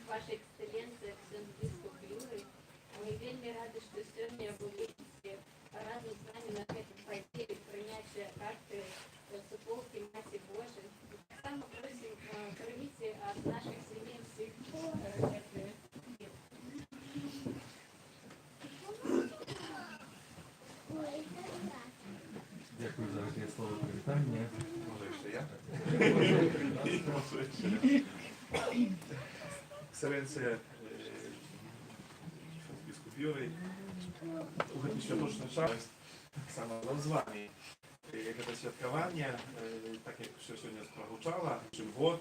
Ваша Екселенція, Всебіскуп Юрій. Ми вельми раді, що сьогодні ви будете разом з нами на цьому поділі прийняття акти суполки Маті Божої. Так само просимо прийміть від наших сімей всіх Дякую за таке слово привітання. Може ще я? Ekscelencja, biskup Юрій, у świętoczny czas, samo nazwanie, jak to świadkowanie, tak jak się сегодня прозвучало, чим год,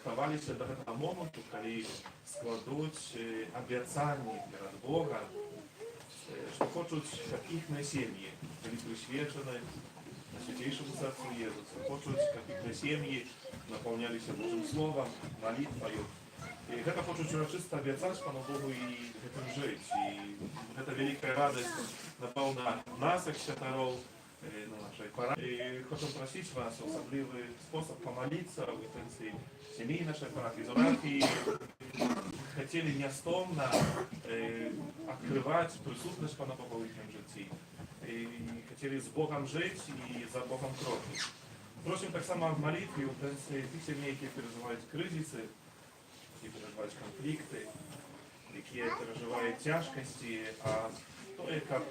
ховалися до того моменту, коли складуть обіцяння перед Богом, що хочуть, щоб їхні сім'ї були присвячені Святейшему Сердцу Иисуса, хочуть, щоб їхні сім'ї наповнялися Божим Словом, молитвою. И это хочет урочисто обещать Пану Богу и этим жить. И эта великая радость наполнила нас, как святоров, на нашей парафии. И хочу просить вас особливый способ помолиться в интенции семьи нашей парафии. Зораки хотели неостомно открывать присутность Пана Бога в их жизни. И хотели с Богом жить и за Богом кровью. Просим так само в молитве в интенции тех семей, которые переживают кризисы, які переживають конфлікти, які переживають тяжкості, а то, як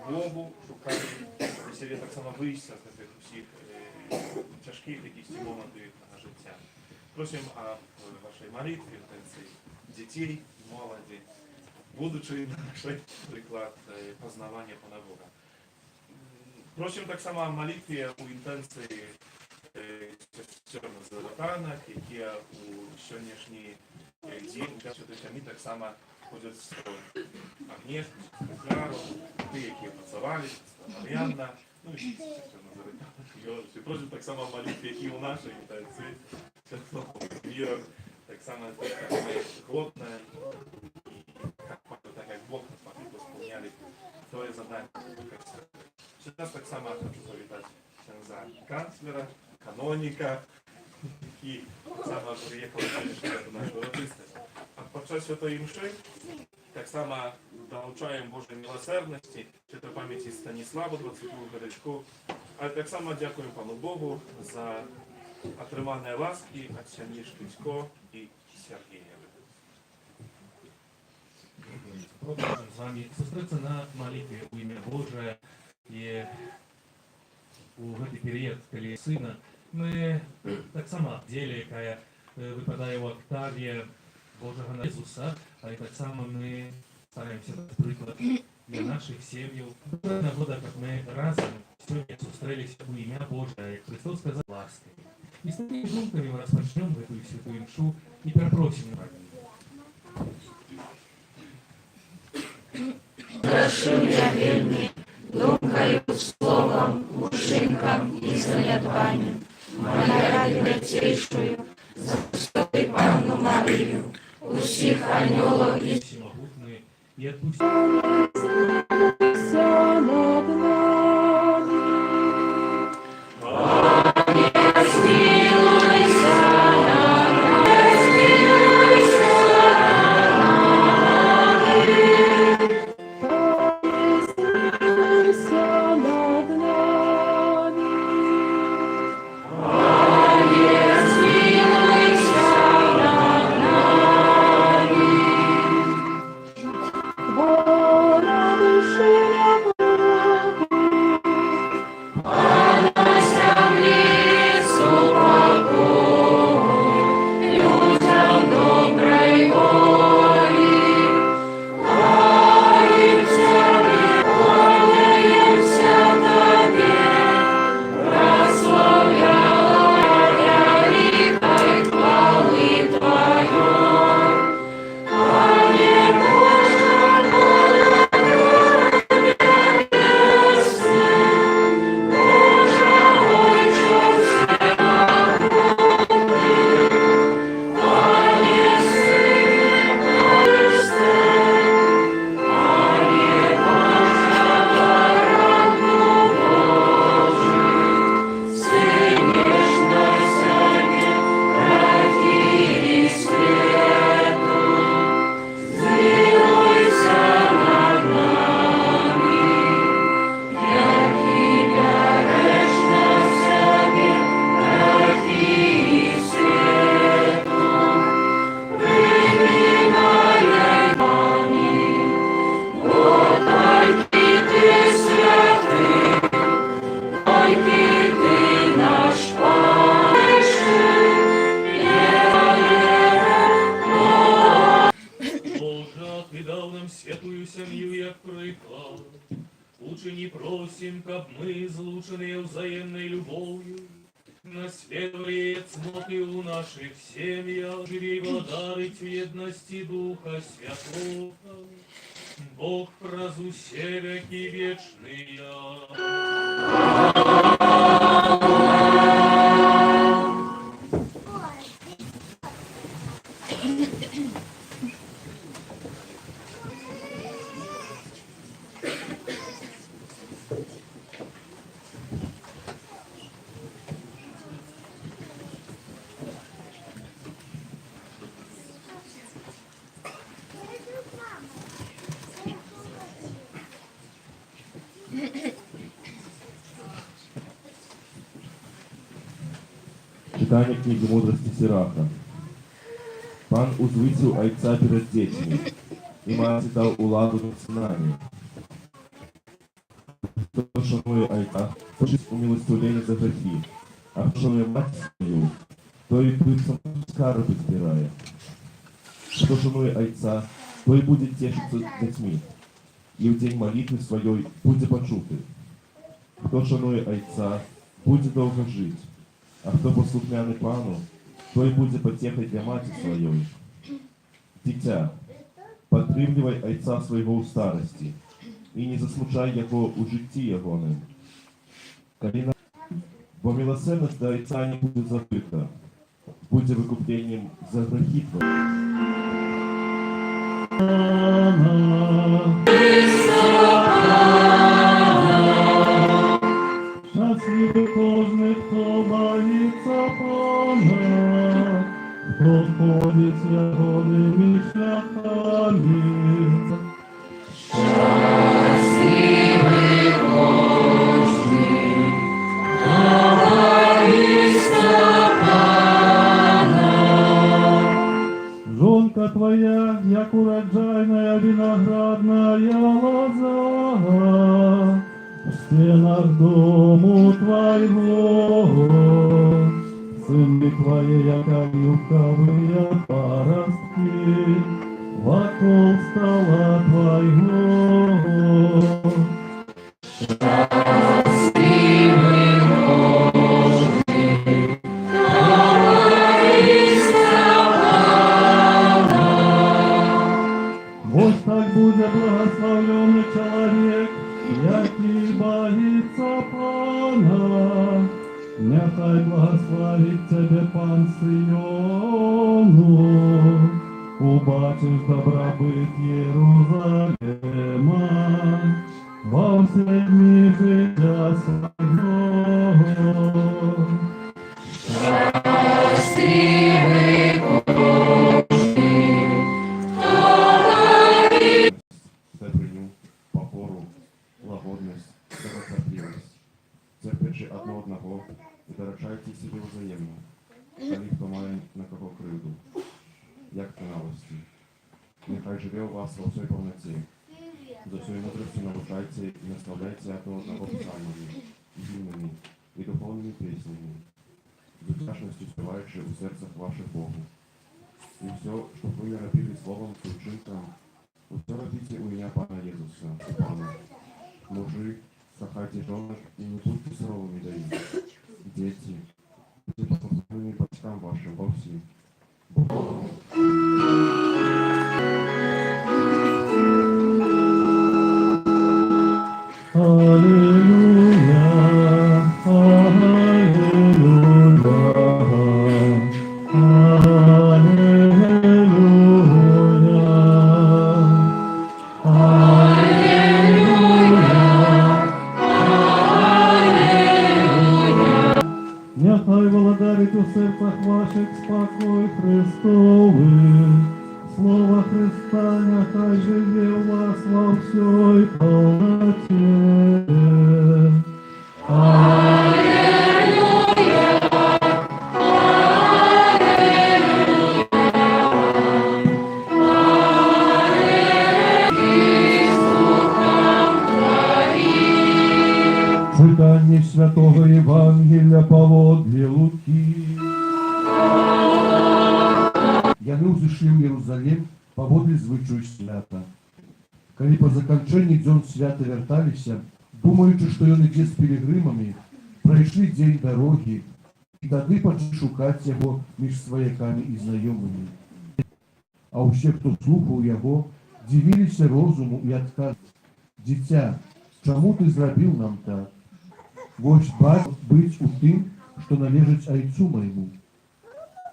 Богу шукає для себе так само вийти з цих усіх тяжких якихось моментів життя. Просимо о вашій молитві, інтенції дітей, молоді, будучи наш приклад познавання Пана Бога. Просимо так само о молитві у інтенції Назаретанах, які у сьогоднішній день учасниками так само ходять з Агнєшки, з Клару, ті, які працювали, Мар'янна, ну і Назаретанах. Просимо так само молитві і у нашій інтенції, вірах, так само глотне, так як Бог нас исполняли своє завдання. Сейчас так само хочу привітати за канцлера, каноніка, які саме приїхали до нашої урочистості. А під час Святої Мши так само долучаємо Божої милосердності, святої пам'яті Станіславу, 22 річку, а так само дякуємо Пану Богу за отримані ласки від сім'ї Шкільського і Сергія. Продолжим с вами зустріться на молитве у ім'я Божие. І у гэты період, коли сина, ми так само ділі, яка випадає в октаві Божого Ісуса, а так само ми стараємося приклад для наших сім'їв. Нагода, як ми разом сьогодні зустрілися у ім'я Божие, як Христос сказав, ласкою. І з такими думками ми розпочнемо эту святую мшу і попросимо Прошу я вельми, думкою, словом, учинком і занядбанням, монараю святейшую, за Святую Панну Марію, усіх ангелов і всемогутние и отпустить. просим, как мы, злученные взаимной любовью, наследовали цноты у наших семьях, живей благодарить в едности Духа Святого. Бог празу все веки вечные. Читання книги мудрості Сираха. Пан узвисив айца перед дітьми, і маці дав уладу над синами. Хто шанує айца, хоче умилостивлення за грехи, а хто шанує мать свою, той пыльцем скарби збирає. Хто шанує айца, той буде тешиться дітьми, і в день молитви своєї буде почутий. Хто шанує айца, буде довго жити. А хто послухняний пану, той буде потехой для маті своєї. Дитя, підтримливай айца свого у старості, і не засмучай його у житті ягоним. Бо милосердність до айца не буде забита, буде викупленням за грехи твої. Щасливий кожний, хто боїться Пана, хто ходить ягодними шляхами. Щасливий кожний, хто боїться Пана. Жонка твоя, як урожайная виноградная лоза, в стенах дому твоего, сыны твои, яко юбковые паростки, вокруг стола твоего. Счастливый Божий, вот так будет благословенный человек, який боїться Пана, нехай благословить тебе Пан Сиону, убачиш добробит Єрусалима, во все дні життя свого. Щасливий Божий, Дай прийняв покору, лагодність, довготерпілість. Терпячи одне одного і доручайте собі взаємно, коли хто має на кого кривду, як тонавості. Нехай живе у вас во всій повноті. За всю мудростю навчайте і наставляйте одне одного псалмами, гімнами і духовними піснями, з вдячністю співаючи у серцях ваших Богу. І все, щоб ви не робили словом чи вчинком, все робите у меня Пана Иисуса, Пана. Мужи, сахайте женок и не будьте суровыми до них. Дети, будьте послушными батькам вашим во всем. Аллилуйя, аллилуйя, нехай володарить у серцях ваших спокой Христовий. Слово Христа нехай живе у вас во всей полноте. Читання Святого Євангелія поводле Луки. Яны ўзышлі ў Єрусалим паводле звычаю свята. Калі па заканчэнні дзён свята вярталіся, думаючы, што ён ідзе з пілігрымамі, прайшлі дзень дарогі, і тады пачалі шукаць яго між сваякамі і знаёмымі. А ўсе, хто слухаў яго, дзівіліся розуму і адказвалі: «Дзіця, чаму ты зрабіў нам так? Вось бачыш быць у тым, што належыць айцу майму».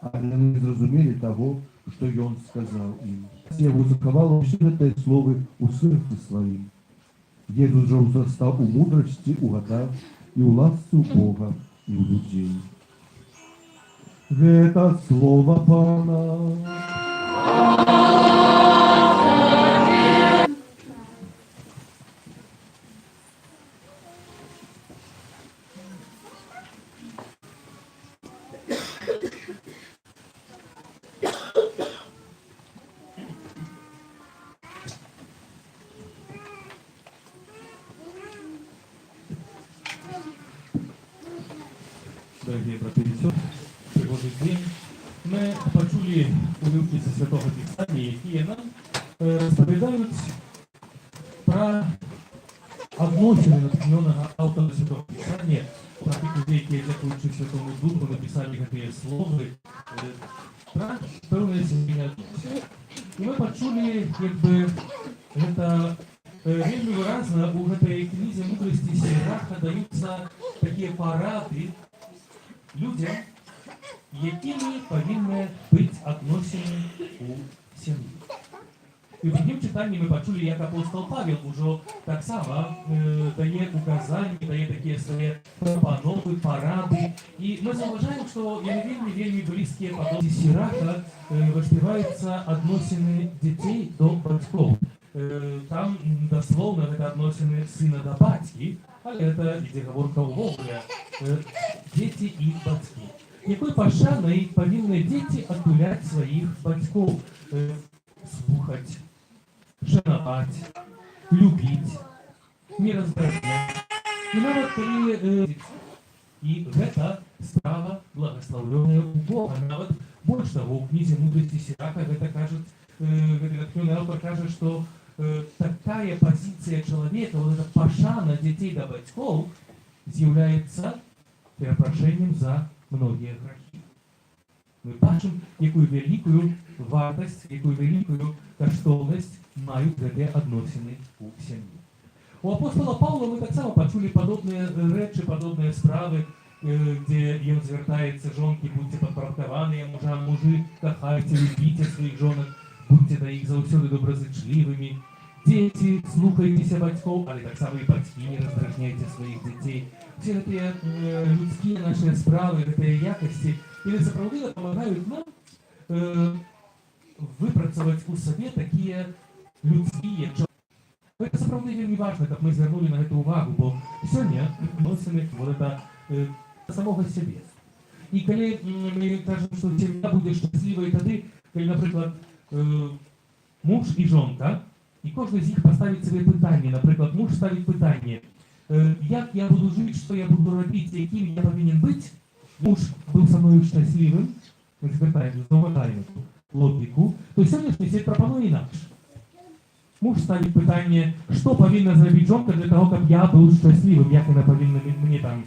Але яны не зразумелі таго, што ён сказаў ім. Яго захавала ўсе гэтыя словы ў сэрцы сваім. Езус жа ўзрастаў у мудрасці, у гадах і ў ласцы ў Бога і ў людзей. Гэта слова Пана. Дорогие браты и сестры, пригожий день. Ми почули уривки зі Святого Писання, які нам розповідають про відносини натхненного автора Святого Писання, про тих людей, які, дякуючи Святому Духу, написали ці слова, про певне сімейне відносини. І ми почули, якби, це вельми виразно у цій книзі мудрості Сираха даються такі поради людям, якими повинні бути відносини у сім'ї. І в однім читанні ми почули, як апостол Павел уже так само дає указання, дає такі свої пропанови, поради. І ми зауважаємо, що вельми близькі подобні Сираха воспіваються відносини дітей до батьків. Там дословно это відносини сина до батьки, але это йде говорка увогуле дети і батьки. Якою пошаною повинні діти відділяти своїх батьків, слухати, шанувати, любити, не роздражняти. І навіть коли і це справа благословлена у Бога. Навіть більше того, у книзі мудрості Сираха це каже, натхненный автор каже, что такая позиция человека, вот эта пошана детей до батьков, является перепрошением за многие грехи. Мы бачим, якую великую вартость, якую великую коштовность мають эти відносини у сім'ї. У апостола Павла ми так само почули подобні речі, подобні справи, де він звертається: жонки, будьте підпорядковані мужам, мужи, кохайте, любіть своїх жонок, будьте до їх завсёды доброзичливими. Дети, слухайтеся батьков, але так само і батьки, не роздражняйте своїх дітей. Всі ці людські наші справи, ці якості, вони справді допомагають нам випрацювати у собі такі людські. Це справді вельми важливо, щоб ми звернули на це увагу, бо сьогодні відносини вот это самого себе. І коли ми кажемо, що сім'я буде щасливою тоді, коли, наприклад, муж і жонка, і кожен з них поставить собі питання. Наприклад, муж ставить питання: як я буду жити, що я буду робити, яким я повинен бути? Муж був со мною щасливим, ми звертаємо логіку, то сьогоднішній світ пропонує інакше. Муж ставить питання, що повинна зробити жонка для того, щоб я був щасливим, як вона повинна мені там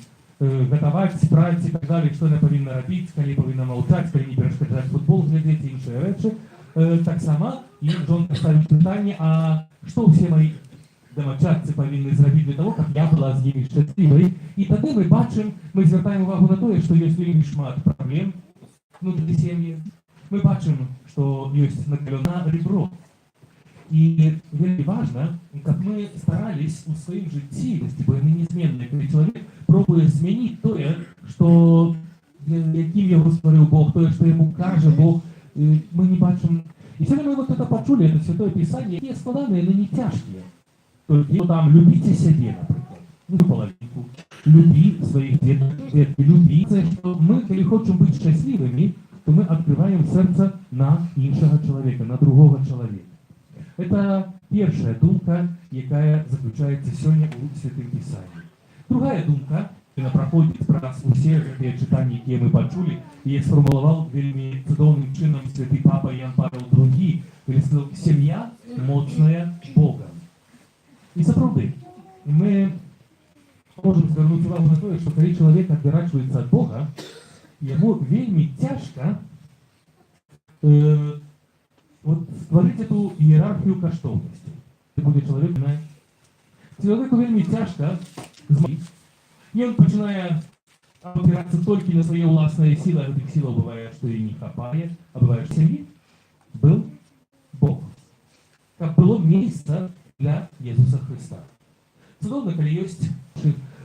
готувати, працю і так далі, що вона повинна робити, коли повинна мовчати, коли не перешкоджати футбол глядати, інші речі. Так само і жонка ставить питання: а що всі мої домочадці повинні зробити для того, щоб я була з ними щасливою? І тоді ми бачимо, ми звертаємо увагу на те, що є вельми шмат проблем внутрі сім'ї. Ми бачимо, що є накалене ребро. И вельми важно, как мы старались у своем житті, бо вони незмінні, коли чоловік пробує змінити те, що, яким його створив Бог, те, що йому каже Бог, ми не бачимо. І сьогодні ми вот это почули, це Святое Писання, які складані, але не тяжкі. Тобто там любите себе, наприклад, ну половинку, люби своїх дітей, люби. Це, що ми, коли хочемо бути щасливими, то ми відкриваємо серце на іншого чоловіка, на другого чоловіка. Это первая думка, яка заключається сьогодні у Святім Писанні. Другая думка, яка проходить праз усі ці читання, які ми почули, і сформулював вельми чудовним чином святий Папа Ян Павел II, коли сказав: «Сім'я моцна Богом». І справді, ми можем звернуць увагу на тое, што калі чалавек адвярачваецца ад Бога, яму вельмі цяжка вот стварыць эту іерархію каштоўнасцей. Будзе чалавеку вельмі цяжка змагаць. І ён пачынае опирацца толькі на свае ўласныя сілы, а гэтых сілаў бывае, што і не хапае, а бывае, што сям'і быў Бог. Каб было месца для Езуса Христа. Цудоўна, калі ёсць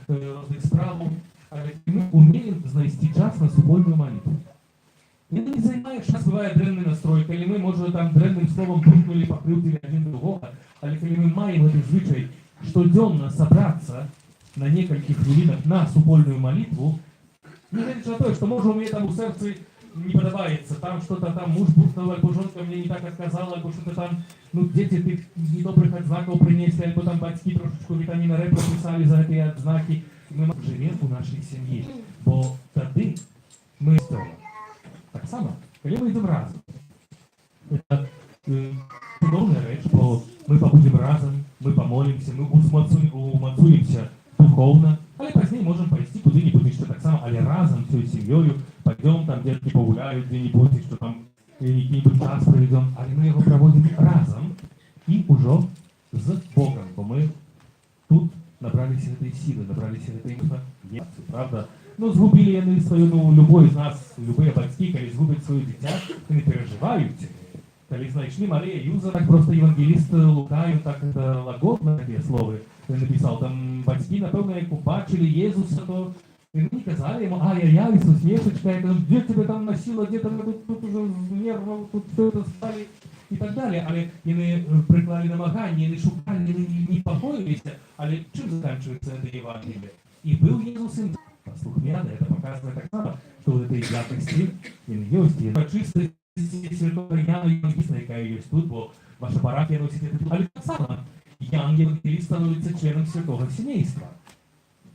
розных справаў, але мы умеем знайсці час на супольную малітву. Яна не займае час, бывае дрэнны настрой, калі мы, можа, там дрэнным словам пукнулі, пакрыўдзілі адзін другога, але калі мы маем гэты звычай штодзённа сабрацца на некалькі хвілінах на супольную малітву, негледзячы на тое, што можа у мяне там у сэрцы не падабаецца, там что-то там муж бухнуў, альбо жонка мне не так адказала, альбо что-то там, ну, дзеці тых недобрых адзнакаў прынеслі, альбо там бацькі трошечку вітаміна Р прапісалі за гэтыя адзнакі. Мы жывем у нашай сям'і, бо тады мы стоим. Таксама, калі мы ідзем разам. Это цудоўная рэч, бо мы пабудзем разам, мы памолімся, мы умацуемся духоўна, але пазней можам пайсці куды-нибудь, што таксама, але разам всёй сям'ёю пойдем там, дзеткі пагуляюць дзе-нибудь, што там які-нибудь час правядзём, але мы яго праводзім разам і ўжо з Богом, бо мы тут набраліся гэтай сілы, набраліся гэтай інфармацыі, правда? Ну, згубілі яны сваю, ну, любой з нас, любыя бацькі, калі згубяць сваё дзіця, яны перажываюць. Калі знайшлі Марія Юза, так просто евангеліст Лука, так это лагодна такія словы напісаў, там бацькі, напэўна, як убачылі Езуса, то яны не казалі яму, ай-яй-яй, усмешачка, дзе тебе там насіла, дзе там тут уже нерваў, тут все это сталі і так далее, але яны прыклалі намаганні, яны шукалі, яны не пакоіліся, але чым заканчваецца гэта Евангелие? І быў Езус ім послухмяны, это показывает так само, что вот этой якости ёсць, і чыстасці святого Яна Евангеліста, якая ёсць тут, бо ваша парафія носіць это тут, але так само Ян Евангеліст становіцца членом святого семейства.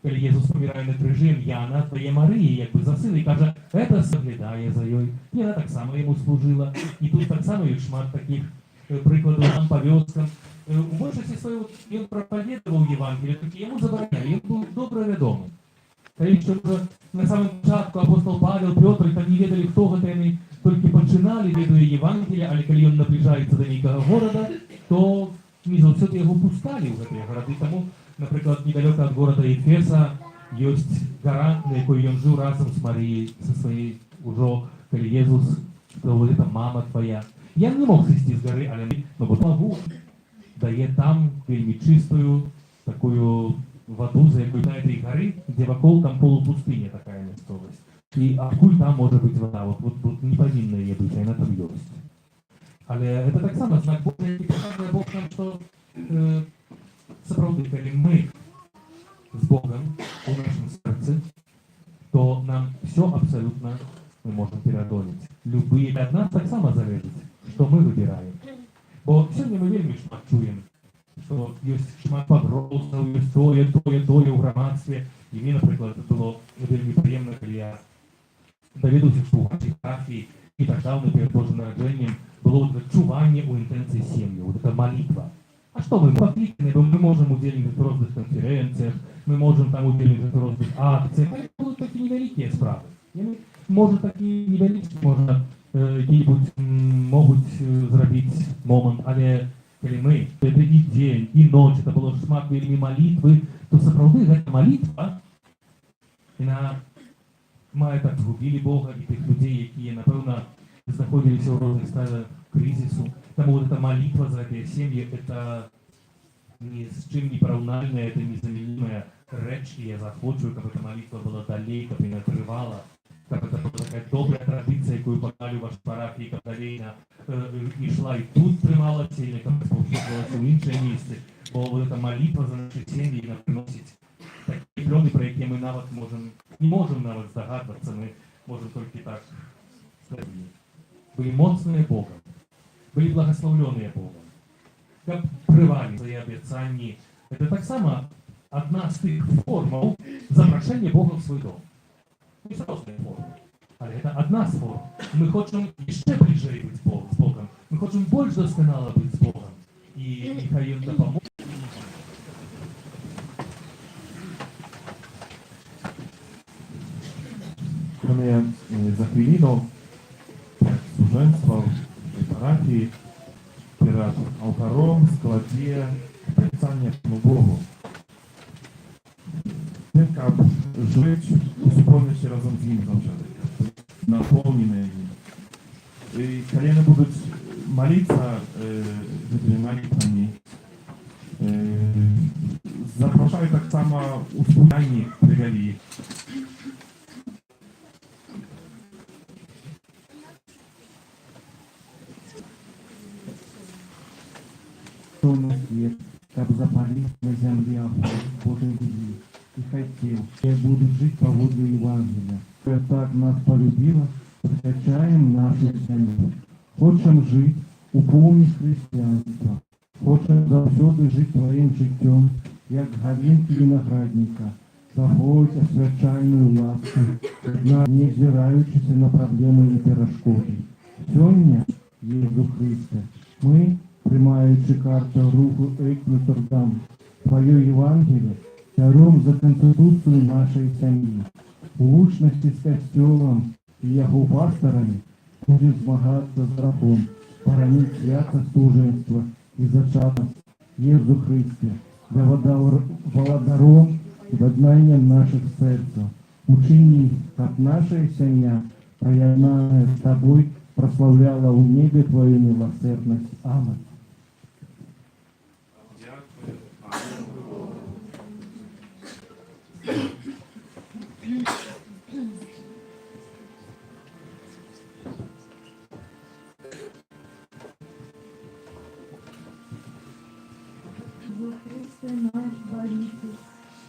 Калі Езус памірае на крыжы, Яна твае Марыі, як бы за сына, і кажа, это заглядае за ёй. І яна таксама яму служыла. І тут таксама ёсць шмат такіх прыкладаў нам па вёскам. У большасці сваёй ён прапаведаваў Евангелие, толькі яму забаранялі, ён быў добра вядомы. Калі што на самом пачатку апостол Павел, Пётр, там не ведалі, хто гэта, яны толькі пачыналі, ведае Евангелие, але калі ён набліжаецца да нейкага горада, то не заўсёды яго пускалі ў гэтыя гарады. Таму, напрыклад, недалёка ад горада Ефеса ёсць гара, на якой ён жыў разам з Марыяй, са сваёй ужо, калі Езус сказаў, гэта мама твая. Я не мог сысці з гары, але Богу дае там вельмі чыстую такую воду, за якой на этой горы, где вакол там полупустыня такая мясцовасць. І адкуль там можа быць вода? Вот не павінна яе быць, а яна там ёсць. Але это таксама знак Бога, які паказвае Бог нам, што сапраўды, калі мы з Богом у нашым сэрцы, то нам все абсолютно мы можем пераадолець. Любые ад нас таксама залежыць, што мы выбіраем. Бо сёння мы вельмі шмат чуем, што ёсць шмат пагрозаў, ёсць тое ў грамадстве. І мне, напрыклад, было вельмі прыемна, калі я даведаўся, што ў вашай парафіі і так даўно перад Божым нараджэннем было адчуванне ў інтэнцыі сем'і, вот эта молитва. А што мы пакліканы, бо мы можам удзельнічаць у розных канферэнцыях, мы можам там удзельнічаць у розных акцыях, але будуць такі невялікія справы. Можа такі невялікі, можна які-небудзь могуць зрабіць момант, але калі мы, это і дзень, і ноч, это было шмат вельмі малітвы, то сапраўды гэта малітва, яна мае так згубілі Бога і тых людзей, якія, напэўна, знаходзіліся ў розных стадыях крызісу. Таму вот эта молитва за гэтыя сем'і, это ни з чым не параўнальная, это незамянімая рэч, і я захочу, каб эта молитва была далей, каб яна трывала, каб это была такая добрая традыцыя, якую паклалі ў вашай парафіі, каб далей ішла і тут трымалася, і каб распаўсюджвалася ў іншыя месцы. Бо вот эта молитва за наши сем'і, яна прыносіць такія плёны, пра якія мы нават не можам нават здагадвацца, мы можам толькі так сказаць. Былі моцныя Богом, былі благословленыя Богом, каб прывалі свае абяцанні. Это таксама адна з тых формаў запрашэння Бога ў свой дом. Не розныя формы, але гэта адна з форм. Мы хочам яшчэ бліжэй быць з Богом, мы хочам больш дасканала быць з Богом. І нехай ён дапаможа. mnie za chwilę jak służeństwo w parafii перед алтаром складе отрицание Богу. Tym, aby żyć w wspólności razem z Nim zawsze, napełnione Nim. I kiedy oni będą modlić tymi modlitwami, zapraszają tak samo uspólnieni привели. Кто на свет, как запалить на земле огонь Божий любви. И хотел, я буду жить по воду Евангелия. Я так нас полюбила, прокачаем нашу семью. Хочем жить у повні християнства. Хочем завсёды жить твоим життям, як галинки виноградника. Заходить освячальную ласку, не взираючися на проблеми і перешкоди. Сьогодні, Єсу Христе, ми, приймаючи карту руху Ейк-Нотр-Дам, Твое Євангеліє, даром за конституцію нашої сім'ї. У лучності з костюлом і його пасторами буде змагатися з рахом, боронить свято стуженства і зачаток Єсу Христе, для володаром і воднанням наших серців. Учини, как наша сім'я, проявленная с Тобой, прославляла у небе Твою милосердность. Аминь. Дякую. Амінь. Во Христе наш Борисов,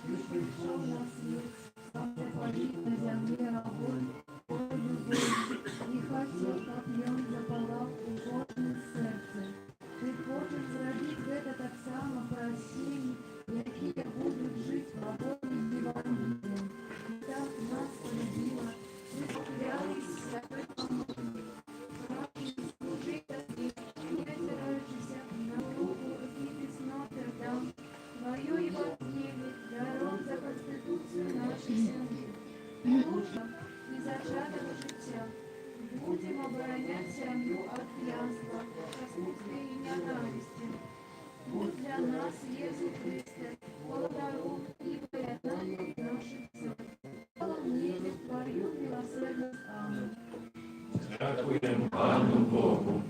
Ты пришел на свет, сам запалить на земле огонь, Божий Бог, и хотел, как он запалал у Божьем сердце. Ты хочешь зробить это так само прощение, які будуть жить в огонь Евангелия. И так нас полюбила, мы потерялись в святой помощи. Ради служить Тебе, не озирающийся на руку и письмо Нотр-Дам, Твое Евангелие, даром за конституцию нашей семьи. Лучше и зачаток життя. Будем оборонять семью от пьянства, распутства и ненависти. Будь для нас, Иисус Христе, володаром и поеданием наших сердц. Слава небе, Твою милосердность. Аминь. Дякуємо Пану Богу.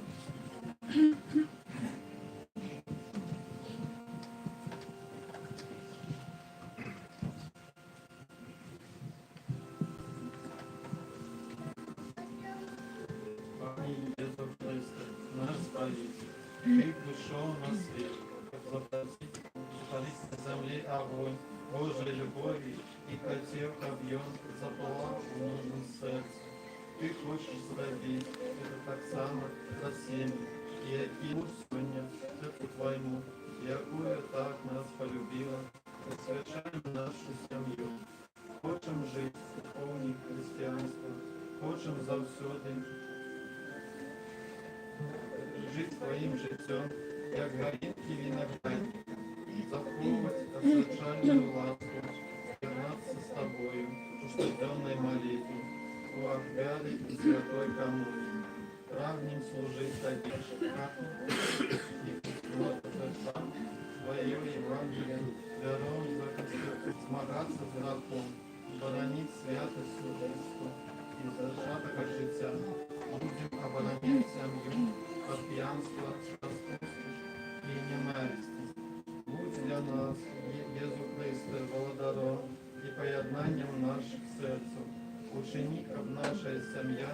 Пане Єсу Христе, наш Спаситель, Ты пришел на свет, заплатить на земле огонь Божьей любови и хотел, чтобы он запалал в нужном сердце. Ты хочешь зробить это так само за всеми, и яким сегодня сердцу Твоему, якую так нас полюбила, освящаем нашу семью. Хочем жить в повні християнства, хочем завсёды жить своим життям, як горінки виноградник, заховувати освячальную ласку, єднатися з Тобою у штоденной молитве, у обряде и святой коммунии. Прагнем служить Тебе, и сам Твое Евангелие, даром за Конституцию, смагаться с грехом, боронить святость служенства и зачаток життя. Будем оборонять семью от пьянства, распутства и ненависти. Будь для нас, Єсу Христе, володаром и поєднанням наших серців. Учини, как наша семья,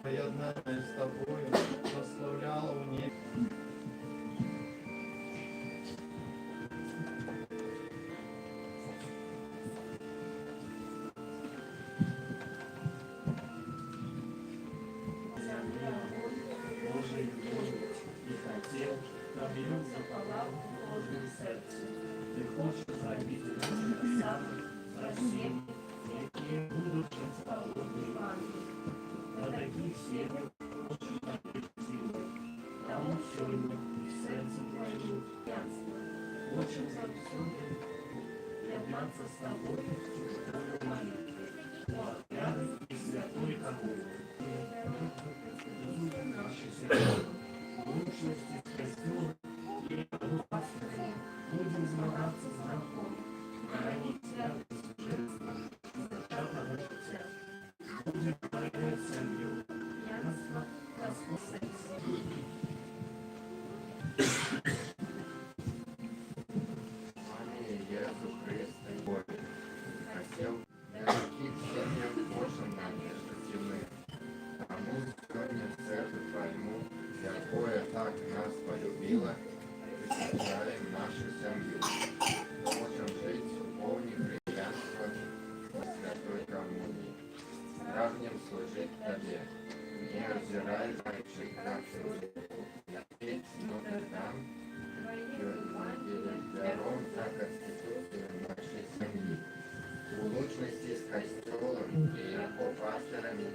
поєднанная с Тобою, прославляла у небе. Божий любові і хотів, щоб він запалав у кожному серці. Ти хочеш зробити те саме за всім, які будуть спалити Євангелії. На таких сім'ях хочеш бути цілою. Тому сьогодні в серці твоєму п'янство. Хочемо завсюди єднатися з тобою в чужому молитві. О, і святу будем оборонять семью. Янство, Господь. Слава Иисусу Христу, Боже, хотел для таких семьях Божьим надежды земных. Тому сегодня в церковь пойму, якое так нас полюбило, присвящаем нашу семью. Можем жить в полне христианства во святой коммунии. Прагнем служить Тебе, не озирай зайчих наших руку. Я петь, но не дам, даром за конституцию нашей семьи. У лучности с костелом и его пасторами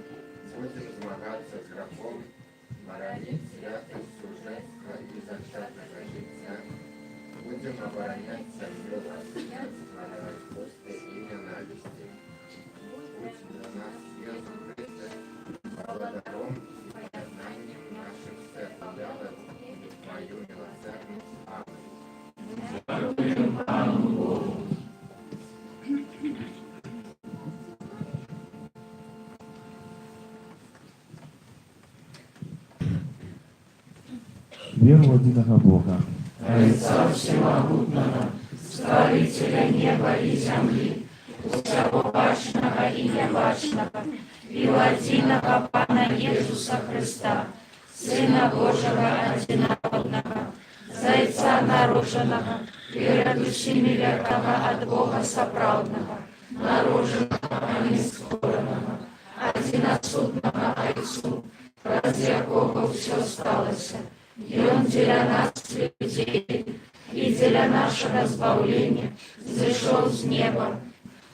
будем змагаться с грехом, боронить святость сужества и зачатого життя. Будем оборонять семью от зверства, распусты и ненависти. Будь для нас, Иисус Христос, благодаром и поеднанием наших сердец, и Твою милосердность. Аминь. Веру в единого Бога, Отца Всемогутного, Створителя неба и земли, всего бачного и небачного, и в единого Пана Иисуса Христа, Сына Божьего одинородного, Зайца нароженного, перед всеми веками от Бога соправдного, нароженного, а не скоренного, одиносудного Отцу, ради якого все сталося, и Он для нас, людей, и для нашего збавления, зашел с неба,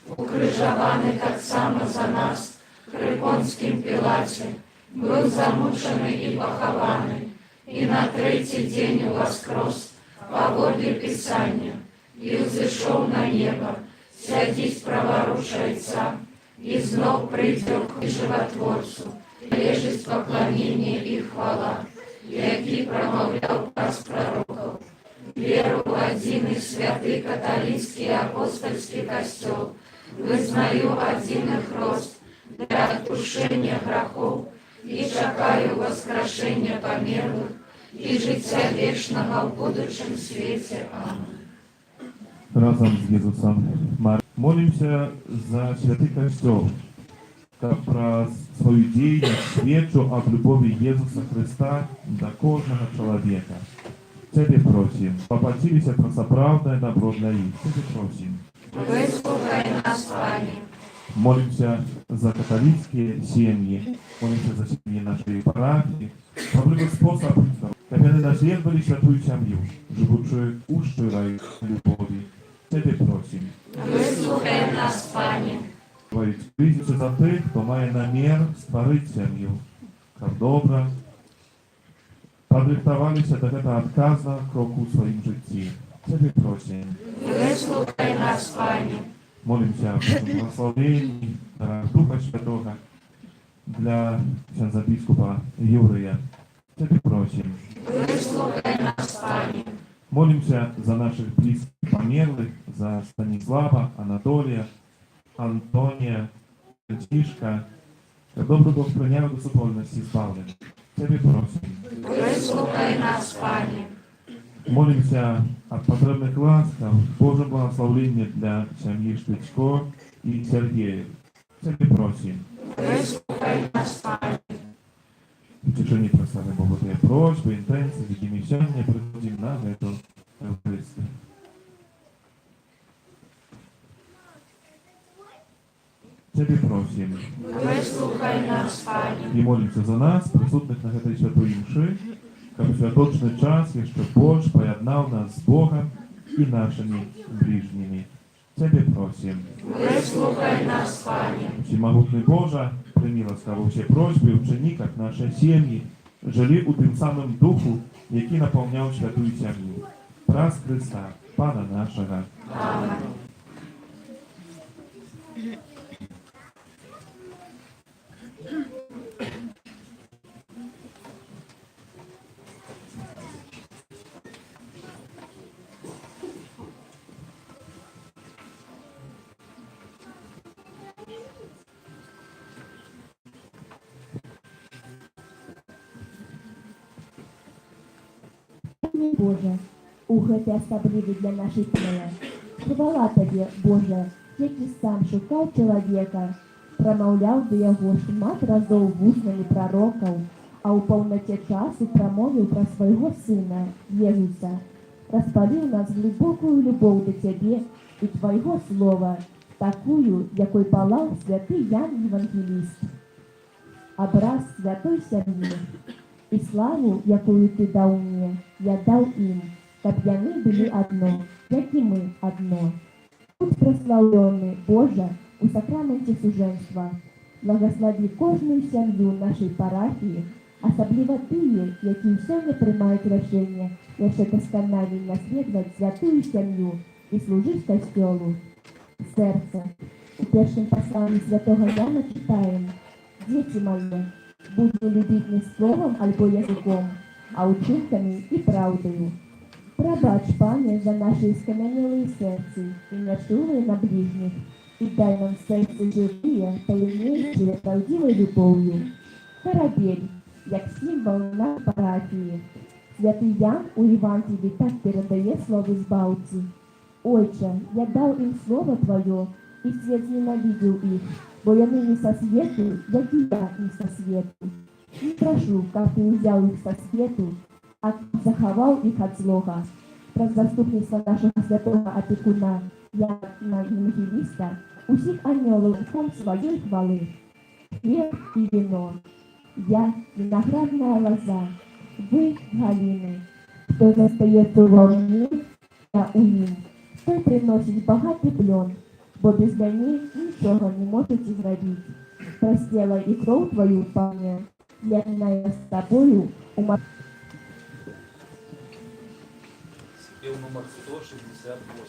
укрыжованный так само за нас, при Понским Пилате, был замученный и похованный, и на третий день воскрес, по воле Писания, и взошел на небо, сядись праворуч Отца, и знов придет к животворцу, лежит поклонение и хвала, який промовлял праз пророков. Веру в один и святый католический апостольский костел, вызнаю один их рост для отпущения грехов, и чекаю воскрешения померлых и життя вечного в будущем свете. Аминь. разом с Иисусом. Молимся за Святый Костел, как про свою деятельность свечу об любови Иисуса Христа до кожного человека. Тебе просим, поплатились про соправдное добро для их. Тебе просим. Выслухай нас, Пане. Молимся за католические семьи, молимся за семьи нашей парафии, во любой способ, как они наследовали святую семью, живущую у широй любови. Тебе просим. Выслухай нас, Пане. Прийдіться за тих, хто має намір створити сім'ю, як добре, подрихтувалися до цього відказного кроку в своїм житті. Тебе просим. Выслухай нас, Пане. Молимся о благословении Духа Святого для князя біскупа Юрия. Тебе просим. Выслухай нас, Пане. Молимся за наших близких померлых, за Станислава, Анатолия, Антония, Тишка, как добрый Бог принял до супольности избавления. Тебе просим. Выслухай нас, Пане. Молимся о потребных ласках, Божьем благословении для семьи Штычко и Сергея. Тебе просим. Выслухай нас, Пане. В течение прославы Богу твои просьбы, интенции, видимые мещане приходим на эту Евхаристию. Тебе просим. Выслухай нас, Пане. И молимся за нас, присутных на этой святой мши, как в святочный час еще Бог поеднал нас с Богом и нашими ближними. Тебе просим. Выслухай нас, Пане. Всемогутный Боже, прими ласкаво все просьбы учени, как наши семьи, жили у тим самым Духу, який наполнял святую семью. Праз Христа, Пана нашего. Аминь. міласердны Боже, у гэты асаблівы для нашай тэле. Хвала табе, Боже, які сам шукаў чалавека, прамаўляў да яго шмат разоў вуснамі прарокаў, а ў паўнаце часу прамовіў пра свайго сына, Езуса. Распаліў нас глыбокую любоў да цябе і твайго слова, такую, якой палаў святы Ян Евангеліст. Абраз святой сям'і і славу, якую ты даў мне, я даў ім, каб яны былі адно, як і мы адно. Будь праслаўлёны, Божа, у сакраменце сужэнства. Благаславі кожную сям'ю нашай парафіі, асабліва тыя, якія сёння прымаюць рашэнне яшчэ дасканалей наследаваць святую сям'ю і служыць касцёлу. Сэрца. У першым пасланні святога Яна чытаем: «Дзеці мае, будзьце любіць не словам альбо языком, а ўчынкамі і праўдаю. Прабач, Пане, за наши скамянелые сердцы и нечулые на ближних, и дай нам сердце живые, полнеющие правдивой любовью. Корабель, як символ на парафии. Святый Ян у Евангелии так передает слово збавцы. Отче, я дал им слово Твое, и свет ненавидел их, бо яны не со свету, як и я не со свету. Не прошу, как Ты взял их со свету, а заховал их от злого. Про заступництво нашего святого опекуна Яна Евангелиста усіх анёлов ком своей хвалы. Хлеб и вино. Я виноградная лоза, вы галины. Кто застається во мне, я у ним. Той приносить богатый плен, бо без мяне ничего не можете зробить. Простела и кровь Твою, Пане, я с Тобою ума. Спел номер 168.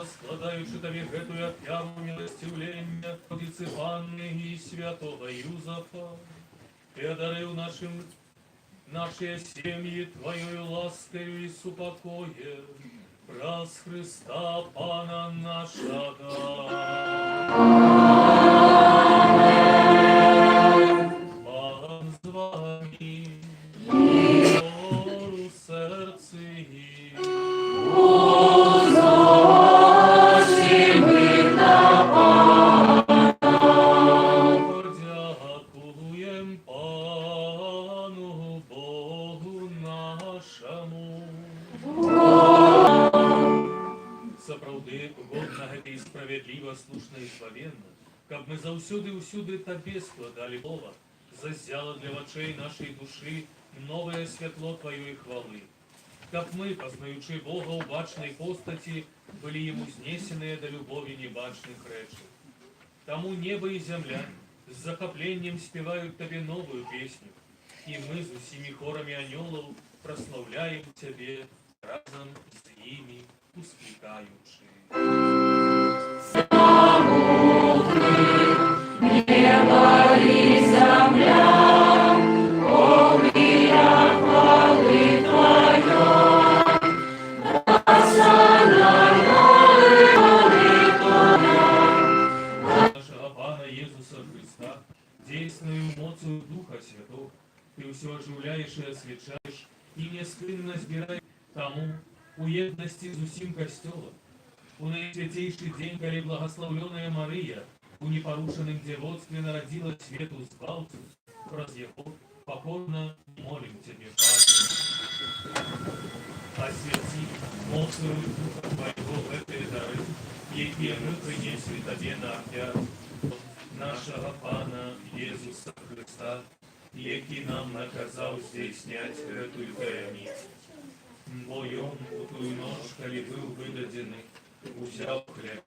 Складаючи тобі гэту ап'яву милостивлення, Родицы Анны и святого Юзафа, Ты одарил наши семьи Твоею ласкою и супокоем, праз Христа Пана нашего. Пан з вами, миру серці. Дякуєм Пану Богу нашому. Сапраўды, угодна гэта і справядліва, слушна і славенна, каб мы заўсёды ўсюды Табе складалі мова, зазяла для вачэй нашай душы новое святло Твоей хвалы. Как мы, познаючи Бога у бачной постати, были Ему знесенные до любови небачных речей. Тому небо и земля с захоплением спевают Тебе новую песню, и мы с усими хорами анелов прославляем Тебе разом с ними ускликаючи. Небо и земля, полная хвалы Твоя, Нашего Пана Иисуса Христа, действенную моцию Духа Святого, Ты все оживляешь и освещаешь, и нескрынно сбираешь тому уедности з усім костелом. У наисвятейший день, коли благословленная Мария, у непорушенном девотстве народила свету сбалцу, раз его покорно молим Тебе, Пане. Освети моцию Духа Твоего в этой дары, якие мы принесли Тебе на офиару, нашего Пана Иисуса Христа, який нам наказал здійснять эту таємницю. Бо он у тую ночь, коли был выдадены, узял хлеб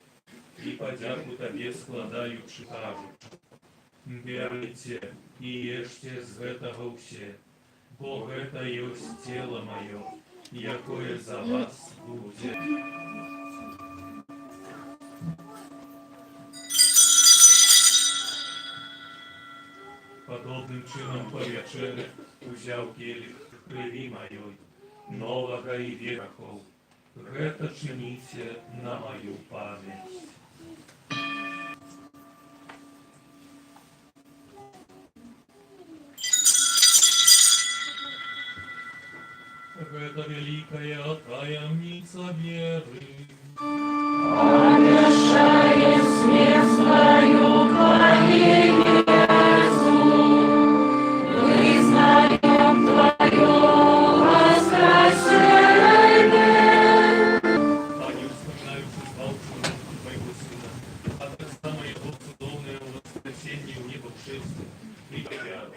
и подяку Тебе складаючи кажуть: «Берите и ешьте з этого все, бо это есть тело мое, якое за вас будет». Подобным чином по вечере узяв келих крови моей, нового и верхов, это чините на мою память. Это великая таемница веры. обещаем смерть свою Твоей Иисусу, признаем Твое воскресение. Они вспоминаются сбалцу Твоего Сына, а так самое его чудовное воскресенье в небо шествие и веру.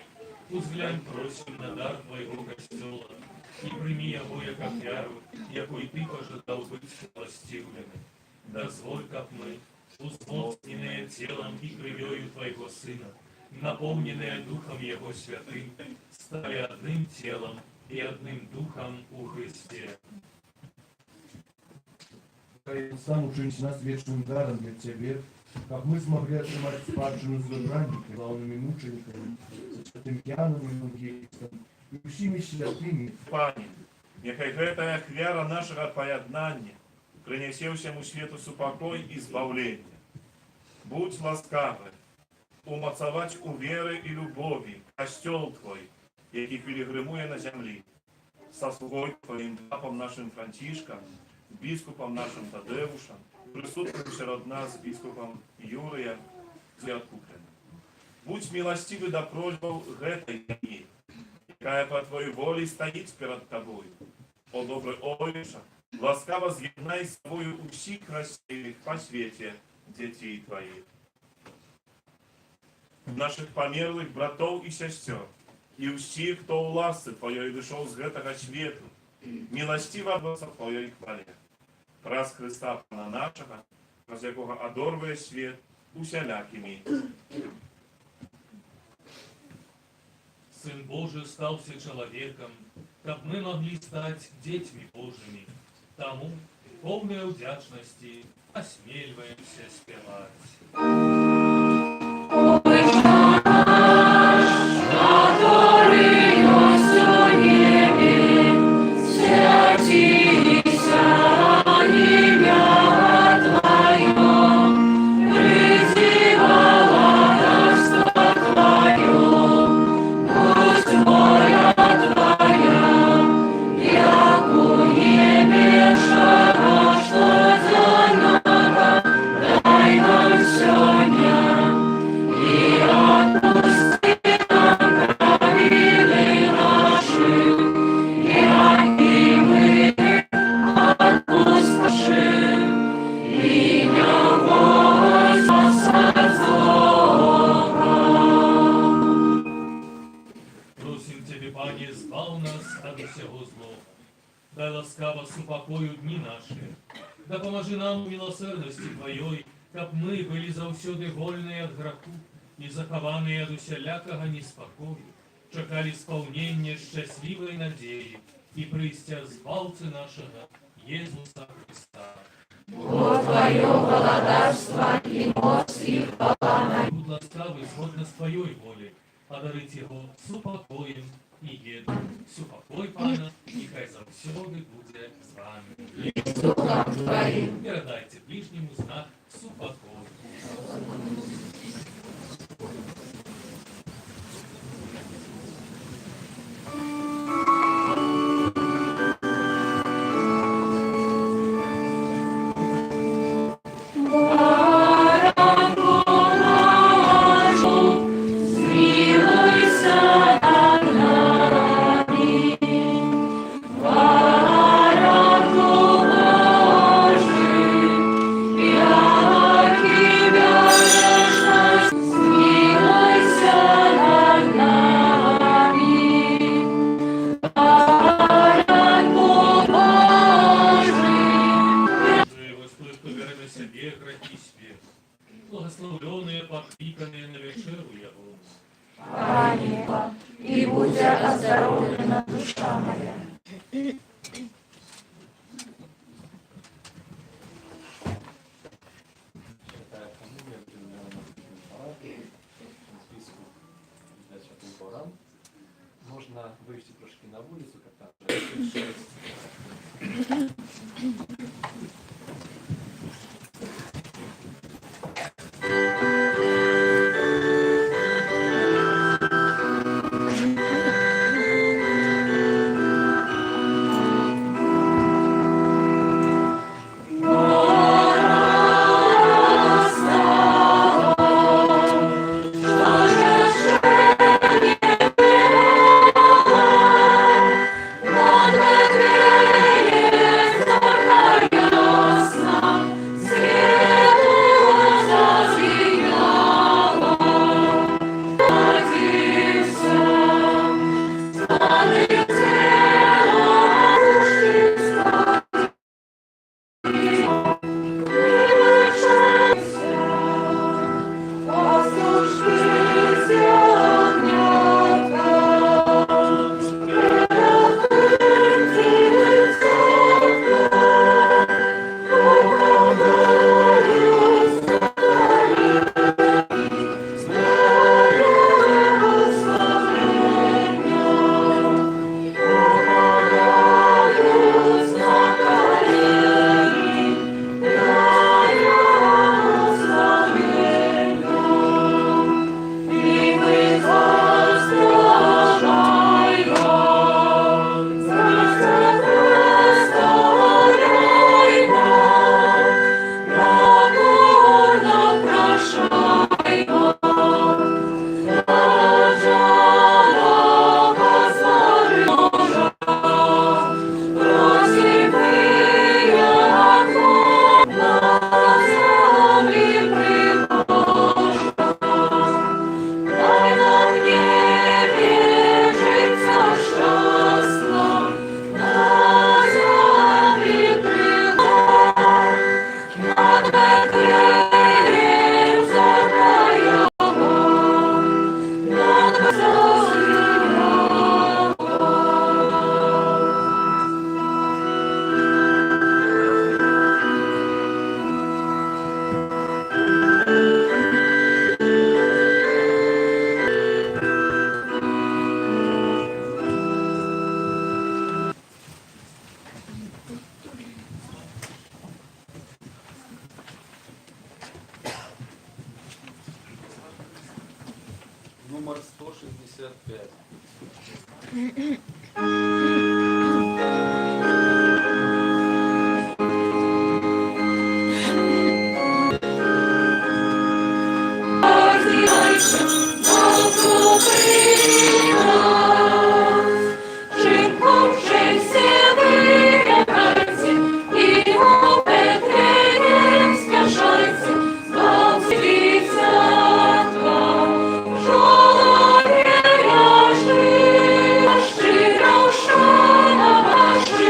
Узглянь, просим на дар Твоего костела, и прими его, как веру, якой Ты пожелал быть властивленным. Дозволь, как мы, узмоцненные телом и кровью Твоего Сына, наполненные Духом Его Святым, стали одним телом и одним Духом у Христе. Сам учинись нас вечным даром для Тебе, как мы смогли отнимать спадщину с избранниками, главными мучениками, со святым Яном и Евангелистом, и всеми святыми. Пане, нехай гэтая ахвяра нашага паяднання прынесе ўсяму свету супакой і збаўленне. Будь ласкавы, умацаваць у веры і любові касцёл Твой, які пілігрымуе на зямлі, са слугой Твоим папам нашим Францішкам, біскупам нашим Тадеушам, присутним сярод нас біскупам Юрыя з Откупленым. Будь милостивы да просьбаў гэтай сям'і, якая по Твоей волі стаіць перад Табою. О добры Ойча, ласкаво з'єднай з собою усіх рассеяних по свете детей Твоих. Наших померлых братов и сестер, и усіх, хто у ласцы Твоей вышел з гэтага свету, милостиво адвоса Твоей хвале. Праз Христа Пана нашага, праз якога адорвае свет усялякими. Сын Божий стался человеком, как мы могли стать детьми Божьими. Тому, полной удячности, осмеливаемся спевать. Дай нам все не ласкаво с упокою дни наши. Да поможи нам у милосердности Твоей, каб мы были заўсёды вольные от граху и захованные от усялякого неспокою, чекали исполнения счастливой надеи и прыстя збавцы нашего Иисуса Христа. Бо Твое володарство и мощь и хвала. Будь ласкавый згодно с Твоей волей, одарить его с упокоем и еду. С упокой, Пана, и хай завсёды буде з вами. И с Духом Твоим. Передайте ближнему знак супокою. Благословленные, подпиканные на вечеру его. Пане, и будь оздоровлена душа моя. Святая коммуния определена на параді, в списку для святым порам. Можно выйти трошки на улицу, как там номер 165. Щиро, що на вашу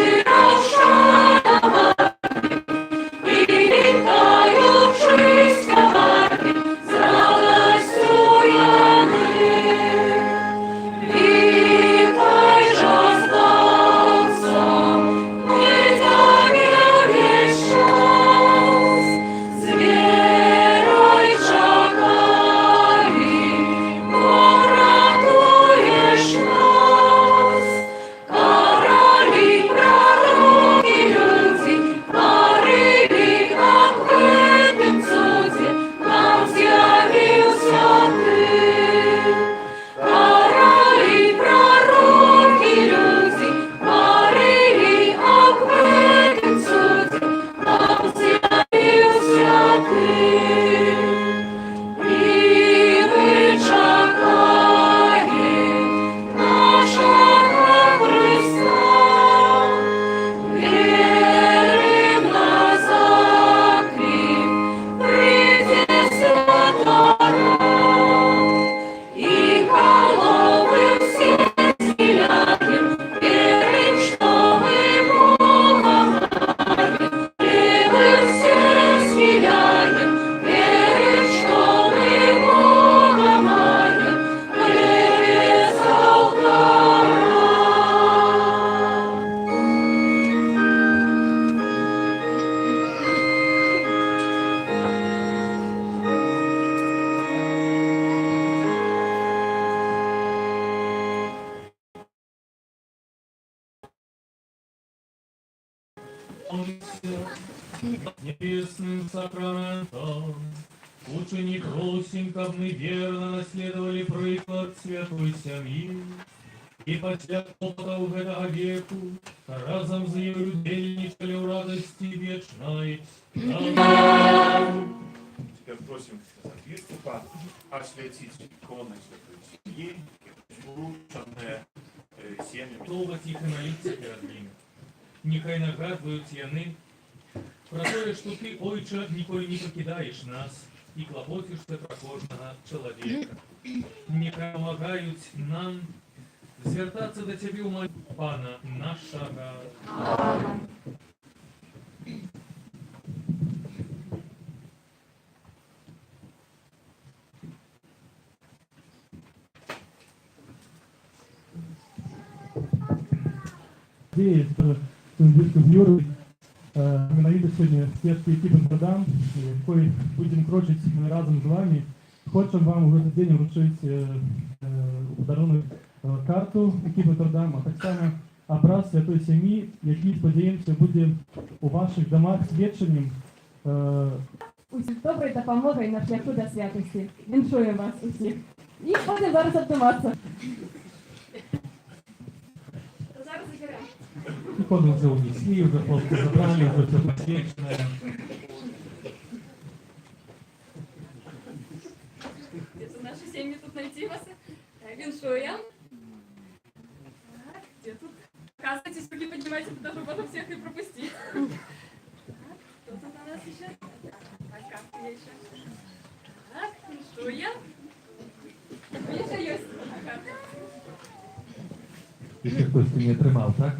небесным сакраментом. Учени просим, каб мы верно наследовали приклад святой семьи, и пасля клопотов гэтага веку разом з ею удзельнічалі ў радасці вечнай. Аминь. Теперь просим епископа осветить иконы святой семьи, врученные семьями. Довго тихо молиться перед ними. Нехай нагадують яны про тое, што ты, Ойче, ніколі не пакідаеш нас і клапоцішся пра кожнага чалавека. Нехай памагаюць нам звяртацца да цябе ў малітве Пана нашага. Надеюсь, что близко в Юры менавіта сьогодні спецкі екіпи Продам, який будемо крочити ми разом з вами. Хочемо вам у этот день вручити подарунок карту екіпи Продам, а так само образ святої сім'ї, який, сподіваємося, буде у ваших домах свідченням. Усіх доброї допомоги на шляху до святості. Віншую вас усіх. І будемо зараз обдаватися. Зараз заберемо. Иконы уже унесли, уже хлопцы забрали, уже все подсвеченное. Где-то наши семьи тут найти вас. Віншуем. Так, где тут? Оказывайтесь, руки поднимайте, туда, чтобы можно всех и пропустить. Так, кто тут у нас еще? Так, как я еще? Так, віншуем. Еще есть. Ага. Jeszcze ktoś tu nie trzymał, tak?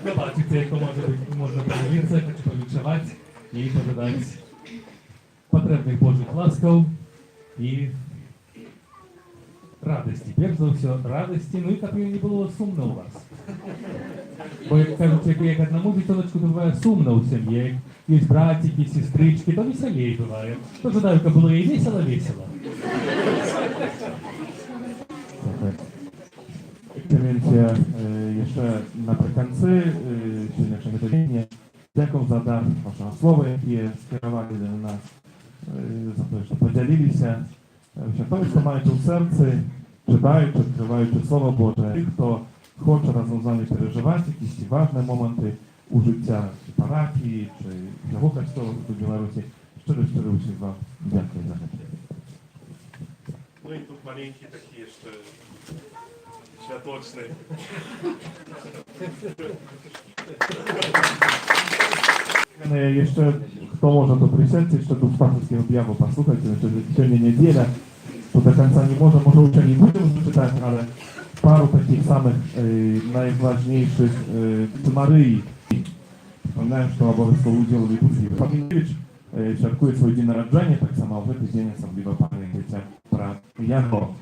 Zobaczycie, jak to może być, można pomodlиться, czy powiczować i pożądać potrzebnych Bożych łaskaw i radości. Перш за все, радости, ну и как не было сумно у вас. Бо як кажуть, як одному дитиночку, то буває сумно у сім'ї, є братики, сестрички, то веселее буває. То жадаю, как было и весело-весело. Więc jeszcze naprzykład dzisiejszego tygodnia dziękuję za dar waszego słowa, jakie skierowali do nas, za to, że podzielili się. To jest, co macie w sercu, czytaючи, odkrywając Słowo Boże. Tych, kto chce razem z nami przeżywać jakieś ważne momenty u życia czy parafii, czy tego kościoła w Białorusi, szczerze wam dziękuję za to. Ну и тут маленький такие, что światłoczny. Jeszcze kto może to przysiąść, jeszcze do szwajcarskiego objawu posłuchać, znaczy dzisiaj niedziela, to do końca nie może uczeń nie będziemy czytać, ale paru takich samych najważniejszych Maryi. Przypominałem, że to obowiązkowo udział liturgii. Pamiętniewicz świadkuje swój dzień narodzenia, tak samo w ten dzień osobliwa pamiętajcie pra Jano.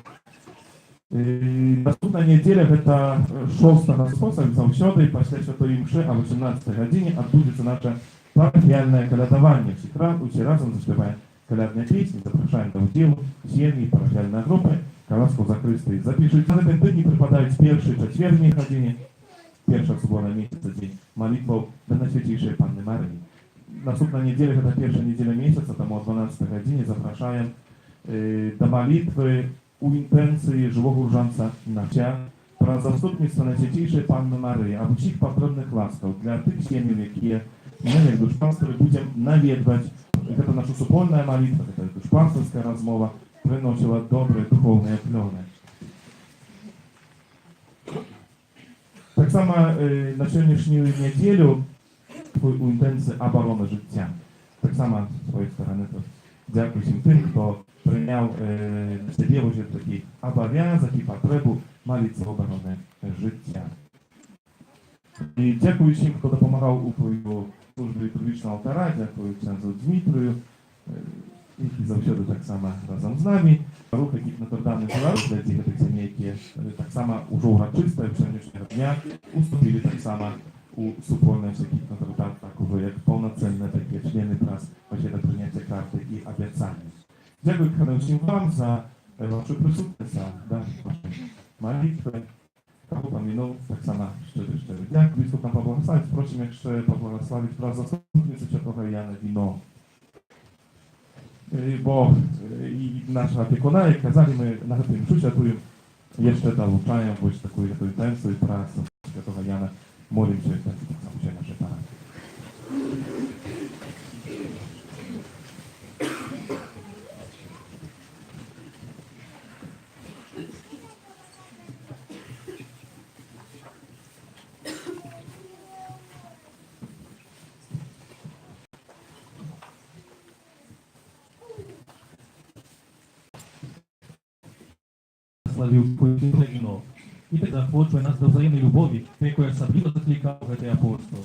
Наступна неделя это 6 способ заўсёды пасля святой мшы о 18 гадзіне адбудзецца наша парафіяльнае калядаванне. Усе разам заспяваем калядныя песні, запрашаем да ўдзелу сем'і, парафіяльныя групы, каласку закрысты. Запішыце. На гэтым тыдні прыпадаюць першы чацвердні гадзіне, першая субота месяца дзень малітваў да Найсвяцейшай Панны Марыі. Наступна неделя гэта першая неделя месяца, таму о 12 гадзіне запрашаем да малітвы у інтенції живого ружанця навчання про заступництво Найсвятейшої Панни Марії, або всіх потрібних ласкав для тих сім'їв, які ми, як душпанстві, будемо навідувати. Це наша супольна молитва, це душпанствська розмова, приносила добре духовне плони. Так само на сьогоднішню неділю у інтенції оборони життя. Так само з своєї сторони дякую всім тим, хто прийняв на себе вже такий обов'язок і потребу молитися в оборони життя. І дякую всім, хто допомагав у службі літургічного алтаря, дякую князю Дмитрію, який завжди так само разом з нами. Рух екіп Нотр-Дам Білорусь для тих сімей, які так само уже урочисто сьогоднішнього дня уступили так само у супольної екіп Нотр-Дам, так уже як повноцінні такі члени прас пакета прийняття карти і обіцяння. Дякую, Хане, всім вам за вашу присутність, за ваші молитви. Kominu, tak samo szczery. Jak biskup nam pobłogosławić, prosimy jeszcze pobłogosławić wraz zastępnicy Świętego Jana wino. Bo i nasza opiekuna, jak kazali, my na tym przysiadują, jeszcze dolучаем больше такую интенсию и працу Świętego Jana. Молим się, tak samo się nasze Pana. Славіў польскую віно. І так захочує нас до взаємної любові, до якої особливо закликав гэтый апостол.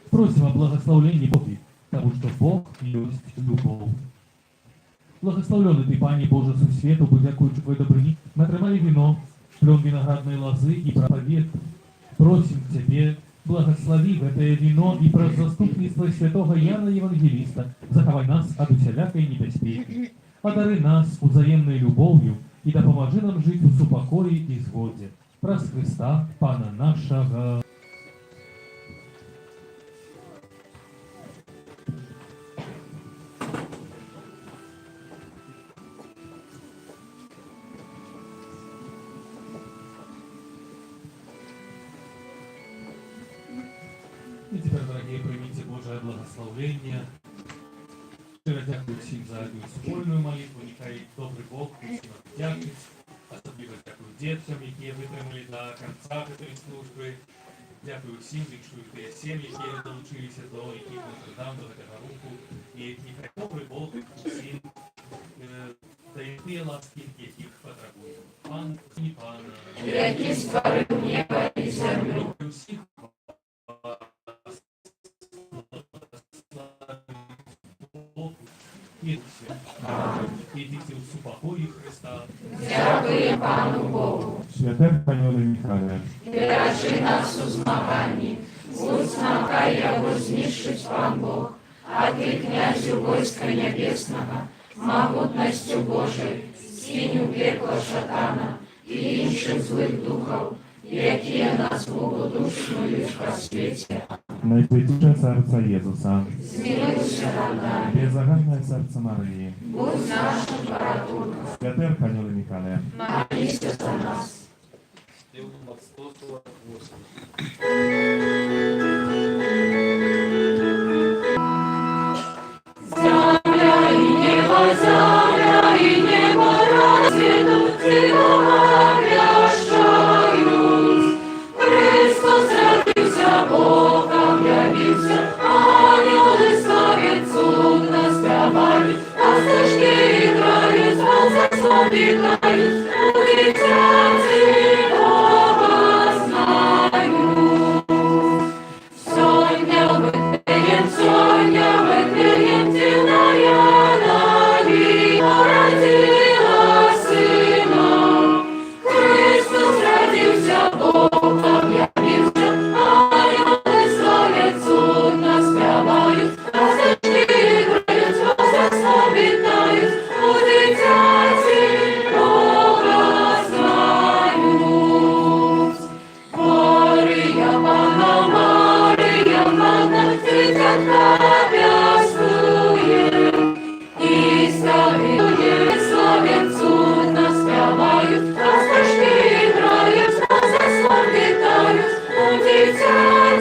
Просим о благословении Боги, потому что Бог есть любовь. Благословленный ты, Пане Боже, со свету, будь дякуючи Твоей добрыни, мы отрывали вино, плен виноградной лозы и проповед. Просим Тебе, благослови в это вино и про заступництво святого Яна Евангелиста, заховай нас от усялякой небеспеки. Одари нас взаимной любовью и да поможи нам жить в супокое и згоде. Праз Христа, Пана нашего. И теперь, дорогие, примите Божие благословение. Щиро дякую всім за цю спільну молитву. Нехай добрий Бог усім вдячить. Особливо дякую дітям, які витримали до кінця цієї служби. Дякую всім, віншую ті сім'ї, які долучилися до екіпу Notre-Dame, до цього руху. І нехай добрий Бог усім дає ті ласки, яких потребує. Пан і Пана. Які створив небо і землю. Усіх Ідіть у супокої Христа. Дякую Пану Богу. Святе Паньоле Михайле, Бережи нас у змаганні. Будь нам, хай його знищить Пан Бог. А ти, князю войска небесного, могутностью Божией, синю пекла шатана і інших злих духов, які нас благодушнують в просвіті. Najswiętsze serce Jezusa, Змилуйся над нами. Беззаганне серце Марії, Будь нашим порятунком. Святе Архангеле Михайле, Молися за нас. Земля и небо расцветут, цветом обвящают. Христос родился, Богом явился, ангелы славят, судно спевают, а стежки играют, звон за сон питают, улетят Бога знают. Соня Бетлеем, темная Мария родила сына. Христос родился, Богом явился, ангелы славят, судно спевают, а стежки играют, звон за сон питают, улетят Бога знают. Мария, Панна, цветят напяствует, и славят, судно спевают, а стежки играют, звон за сон питают, улетят